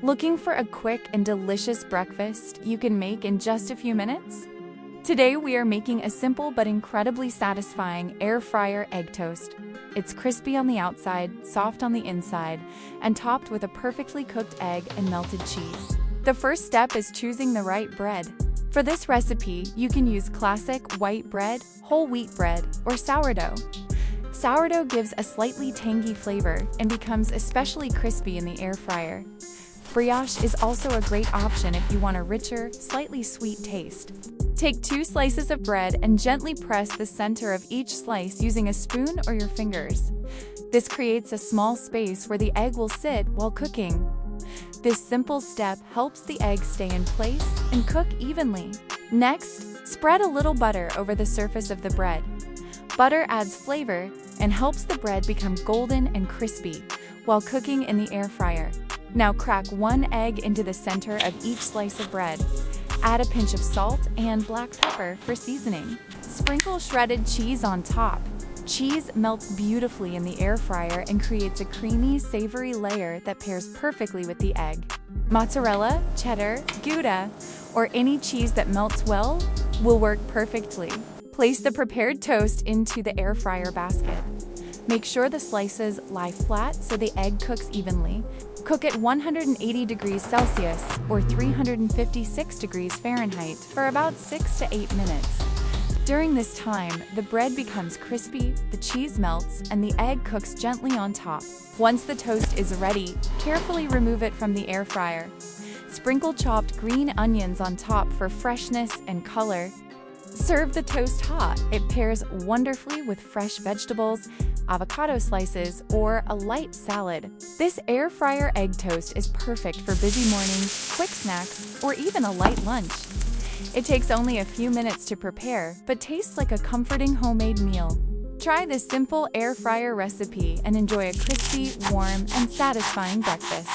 Looking for a quick and delicious breakfast you can make in just a few minutes? Today we are making a simple but incredibly satisfying air fryer egg toast. It's crispy on the outside, soft on the inside, and topped with a perfectly cooked egg and melted cheese. The first step is choosing the right bread. For this recipe, you can use classic white bread, whole wheat bread, or sourdough. Sourdough gives a slightly tangy flavor and becomes especially crispy in the air fryer. Brioche is also a great option if you want a richer, slightly sweet taste. Take 2 slices of bread and gently press the center of each slice using a spoon or your fingers. This creates a small space where the egg will sit while cooking. This simple step helps the egg stay in place and cook evenly. Next, spread a little butter over the surface of the bread. Butter adds flavor and helps the bread become golden and crispy while cooking in the air fryer. Now crack 1 egg into the center of each slice of bread. Add a pinch of salt and black pepper for seasoning. Sprinkle shredded cheese on top. Cheese melts beautifully in the air fryer and creates a creamy, savory layer that pairs perfectly with the egg. Mozzarella, cheddar, Gouda, or any cheese that melts well will work perfectly. Place the prepared toast into the air fryer basket. Make sure the slices lie flat so the egg cooks evenly. Cook at 180 degrees Celsius or 356 degrees Fahrenheit for about 6 to 8 minutes. During this time, the bread becomes crispy, the cheese melts, and the egg cooks gently on top. Once the toast is ready, carefully remove it from the air fryer. Sprinkle chopped green onions on top for freshness and color. Serve the toast hot. It pairs wonderfully with fresh vegetables, avocado slices, or a light salad. This air fryer egg toast is perfect for busy mornings, quick snacks, or even a light lunch. It takes only a few minutes to prepare, but tastes like a comforting homemade meal. Try this simple air fryer recipe and enjoy a crispy, warm, and satisfying breakfast.